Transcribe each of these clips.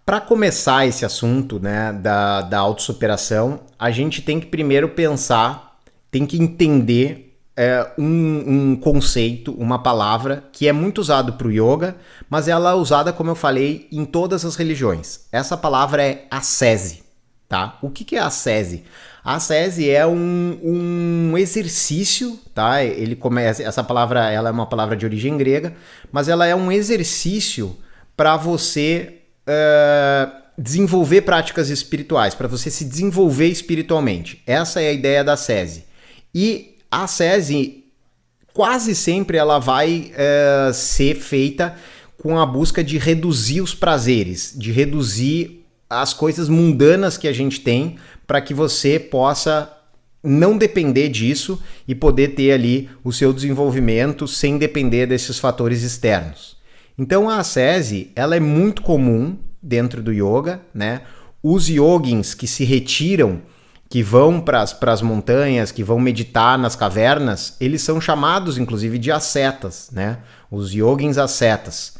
para começar esse assunto, né, da autossuperação, a gente tem que primeiro pensar, tem que entender um conceito, uma palavra que é muito usado para o yoga, mas ela é usada, como eu falei, em todas as religiões. Essa palavra é ascese, tá? O que é ascese? A ascese é um exercício, tá? Essa palavra, ela é uma palavra de origem grega, mas ela é um exercício para você desenvolver práticas espirituais, para você se desenvolver espiritualmente. Essa é a ideia da ascese. E a ascese, quase sempre, ela vai ser feita com a busca de reduzir os prazeres, de reduzir as coisas mundanas que a gente tem, para que você possa não depender disso e poder ter ali o seu desenvolvimento sem depender desses fatores externos. Então a ascese, ela é muito comum dentro do yoga, né? Os yogins que se retiram, que vão para as montanhas, que vão meditar nas cavernas, eles são chamados inclusive de ascetas, né? Os yogins ascetas.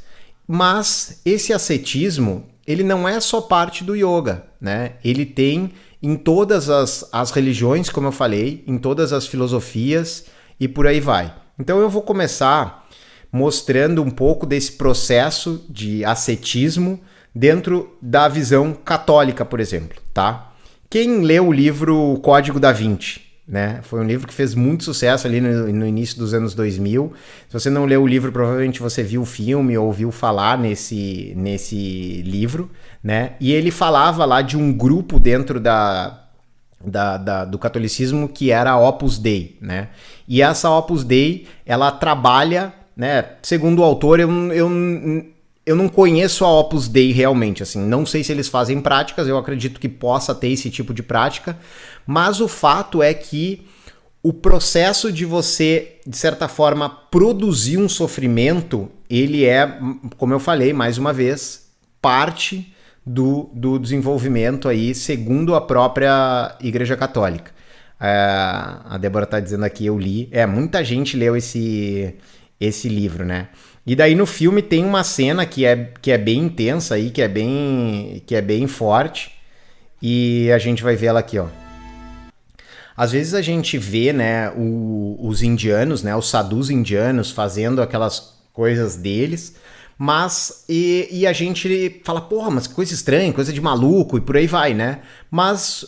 Mas esse ascetismo, ele não é só parte do yoga, né? Ele tem em todas as religiões, como eu falei, em todas as filosofias e por aí vai. Então eu vou começar mostrando um pouco desse processo de ascetismo dentro da visão católica, por exemplo, tá? Quem leu o livro Código da Vinci, né? Foi um livro que fez muito sucesso ali no início dos anos 2000. Se você não leu o livro, provavelmente você viu o filme ou ouviu falar nesse livro, né? E ele falava lá de um grupo dentro do catolicismo que era a Opus Dei, né? E essa Opus Dei, ela trabalha, né? Segundo o autor, eu não conheço a Opus Dei realmente, assim, não sei se eles fazem práticas, eu acredito que possa ter esse tipo de prática, mas o fato é que o processo de você, de certa forma, produzir um sofrimento, ele é, como eu falei, mais uma vez, parte do desenvolvimento aí, segundo a própria Igreja Católica. A Débora está dizendo aqui, eu li, muita gente leu esse livro, né? E daí no filme tem uma cena que é bem intensa aí, que é bem forte, e a gente vai ver ela aqui, ó. Às vezes a gente vê, né, os indianos, né, os sadhus indianos fazendo aquelas coisas deles, mas e a gente fala, porra, mas que coisa estranha, coisa de maluco e por aí vai, né? Mas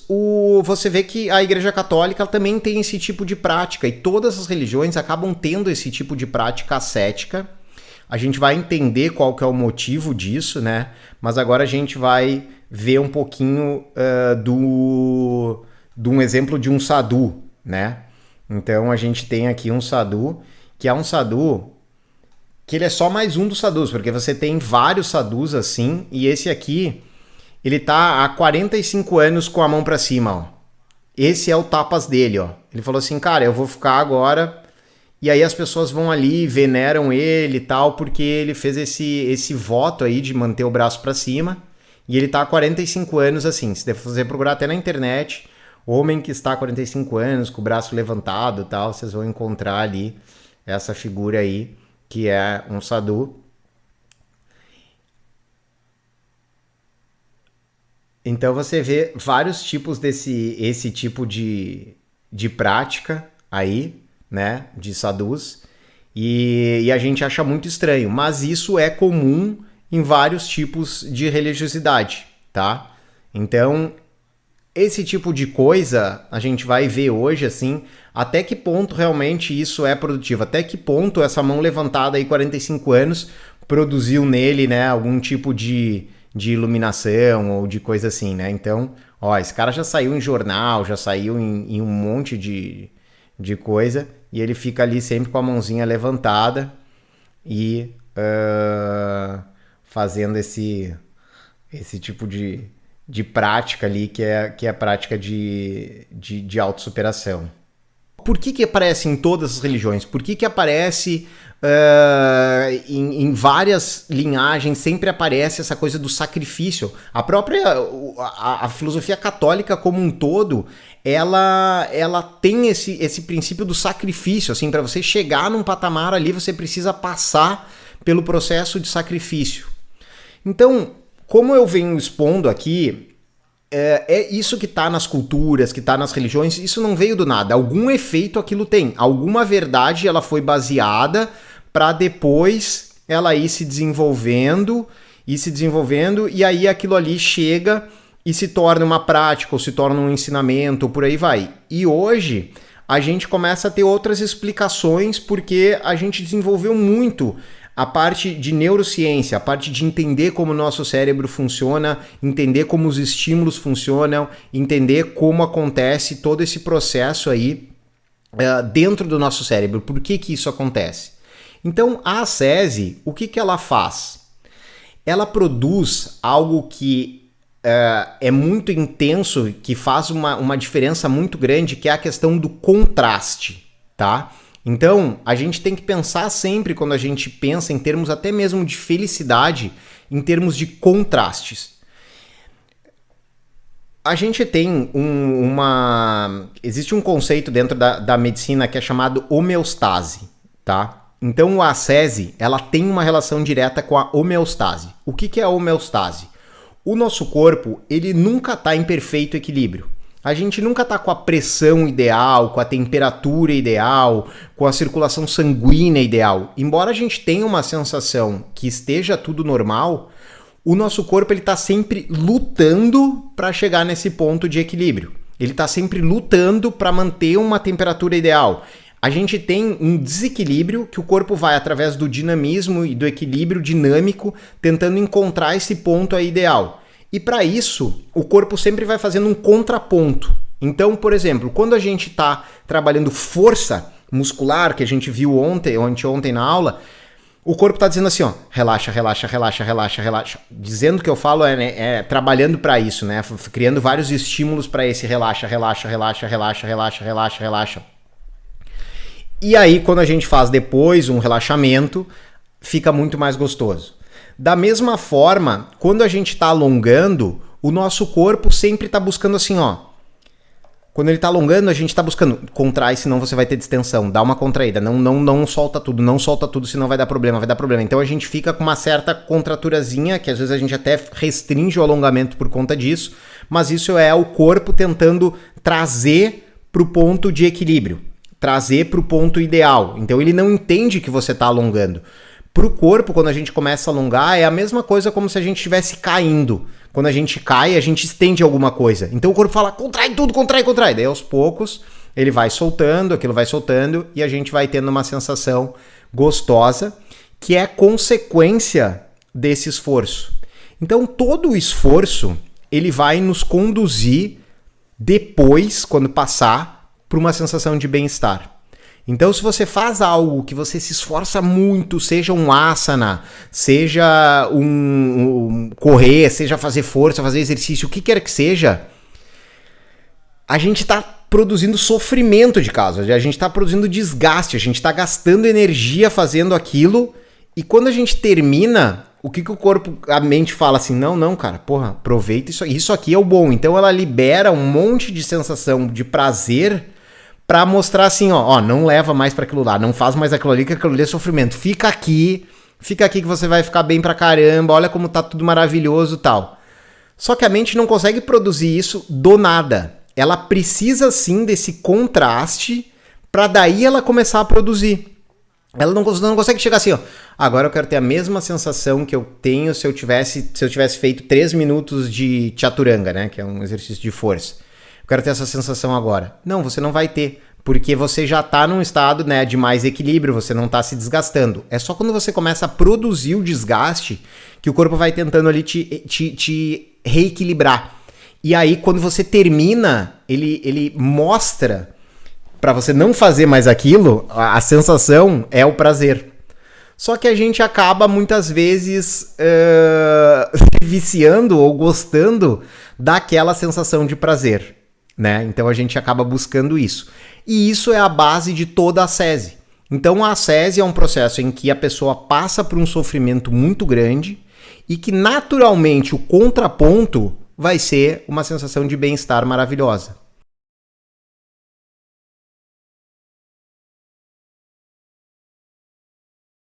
você vê que a Igreja Católica também tem esse tipo de prática e todas as religiões acabam tendo esse tipo de prática ascética. A gente vai entender qual que é o motivo disso, né? Mas agora a gente vai ver um pouquinho de um exemplo de um sadhu, né? Então a gente tem aqui um sadhu, que é um sadhu que ele é só mais um dos sadhus, porque você tem vários sadhus assim, e esse aqui, ele tá há 45 anos com a mão pra cima, ó. Esse é o tapas dele, ó. Ele falou assim, cara, eu vou ficar agora... E aí as pessoas vão ali, veneram ele e tal, porque ele fez esse voto aí de manter o braço pra cima, e ele tá há 45 anos assim. Se você procurar até na internet, homem que está há 45 anos, com o braço levantado e tal, vocês vão encontrar ali essa figura aí, que é um sadhu. Então você vê vários tipos esse tipo de prática aí, né, de sadhus, e a gente acha muito estranho, mas isso é comum em vários tipos de religiosidade, tá? Então, esse tipo de coisa a gente vai ver hoje, assim, até que ponto realmente isso é produtivo, até que ponto essa mão levantada aí 45 anos produziu nele, né, algum tipo de iluminação ou de coisa assim, né? Então, ó, esse cara já saiu em jornal, já saiu em um monte de coisa, e ele fica ali sempre com a mãozinha levantada e fazendo esse tipo de prática ali, que é a prática de autossuperação. Por que aparece em todas as religiões? Por que aparece em várias linhagens, sempre aparece essa coisa do sacrifício? A própria a filosofia católica como um todo, ela tem esse princípio do sacrifício. Assim, para você chegar num patamar ali, você precisa passar pelo processo de sacrifício. Então, como eu venho expondo aqui, é isso que está nas culturas, que está nas religiões, isso não veio do nada. Algum efeito aquilo tem. Alguma verdade ela foi baseada para depois ela ir se desenvolvendo, e aí aquilo ali chega e se torna uma prática, ou se torna um ensinamento, ou por aí vai. E hoje a gente começa a ter outras explicações porque a gente desenvolveu muito a parte de neurociência, a parte de entender como o nosso cérebro funciona, entender como os estímulos funcionam, entender como acontece todo esse processo aí dentro do nosso cérebro. Por que isso acontece? Então, a ascese, o que ela faz? Ela produz algo que é muito intenso, que faz uma diferença muito grande, que é a questão do contraste, tá? Então, a gente tem que pensar sempre, quando a gente pensa em termos até mesmo de felicidade, em termos de contrastes. A gente tem existe um conceito dentro da medicina que é chamado homeostase, tá? Então, a ascese, ela tem uma relação direta com a homeostase. O que é a homeostase? O nosso corpo, ele nunca está em perfeito equilíbrio. A gente nunca está com a pressão ideal, com a temperatura ideal, com a circulação sanguínea ideal. Embora a gente tenha uma sensação que esteja tudo normal, o nosso corpo está sempre lutando para chegar nesse ponto de equilíbrio. Ele está sempre lutando para manter uma temperatura ideal. A gente tem um desequilíbrio que o corpo vai, através do dinamismo e do equilíbrio dinâmico, tentando encontrar esse ponto aí ideal. E para isso, o corpo sempre vai fazendo um contraponto. Então, por exemplo, quando a gente está trabalhando força muscular, que a gente viu ontem ou anteontem na aula, o corpo está dizendo assim, ó, relaxa, relaxa, relaxa, relaxa, relaxa. Dizendo que eu falo trabalhando para isso, né? Criando vários estímulos para esse relaxa, relaxa, relaxa, relaxa, relaxa, relaxa, relaxa. E aí, quando a gente faz depois um relaxamento, fica muito mais gostoso. Da mesma forma, quando a gente está alongando, o nosso corpo sempre está buscando assim, ó. Quando ele está alongando, a gente está buscando contrai, senão você vai ter distensão. Dá uma contraída, não solta tudo, senão vai dar problema. Então a gente fica com uma certa contraturazinha, que às vezes a gente até restringe o alongamento por conta disso, mas isso é o corpo tentando trazer para o ponto de equilíbrio, trazer para o ponto ideal. Então ele não entende que você está alongando. Para o corpo, quando a gente começa a alongar, é a mesma coisa como se a gente estivesse caindo. Quando a gente cai, a gente estende alguma coisa. Então o corpo fala, contrai tudo, contrai. Daí aos poucos, ele vai soltando, aquilo vai soltando, e a gente vai tendo uma sensação gostosa, que é consequência desse esforço. Então todo o esforço, ele vai nos conduzir depois, quando passar, para uma sensação de bem-estar. Então, se você faz algo que você se esforça muito, seja um asana, seja um correr, seja fazer força, fazer exercício, o que quer que seja, a gente está produzindo sofrimento de casa, a gente está produzindo desgaste, a gente está gastando energia fazendo aquilo, e quando a gente termina, o que o corpo, a mente fala assim, não, cara, porra, aproveita isso aqui é o bom. Então ela libera um monte de sensação de prazer, pra mostrar assim, ó, não leva mais pra aquilo lá, não faz mais aquilo ali, que aquilo ali é sofrimento. Fica aqui que você vai ficar bem pra caramba, olha como tá tudo maravilhoso e tal. Só que a mente não consegue produzir isso do nada. Ela precisa sim desse contraste pra daí ela começar a produzir. Ela não consegue chegar assim, ó, agora eu quero ter a mesma sensação que eu tenho se eu tivesse feito 3 minutos de chaturanga, né, que é um exercício de força. Eu quero ter essa sensação agora. Não, você não vai ter, porque você já está num estado, né, de mais equilíbrio, você não está se desgastando. É só quando você começa a produzir o desgaste que o corpo vai tentando ali te reequilibrar. E aí, quando você termina, ele mostra para você não fazer mais aquilo, a sensação é o prazer. Só que a gente acaba muitas vezes se viciando ou gostando daquela sensação de prazer, né? Então a gente acaba buscando isso. E isso é a base de toda a ascese. Então a ascese é um processo em que a pessoa passa por um sofrimento muito grande e que naturalmente o contraponto vai ser uma sensação de bem-estar maravilhosa.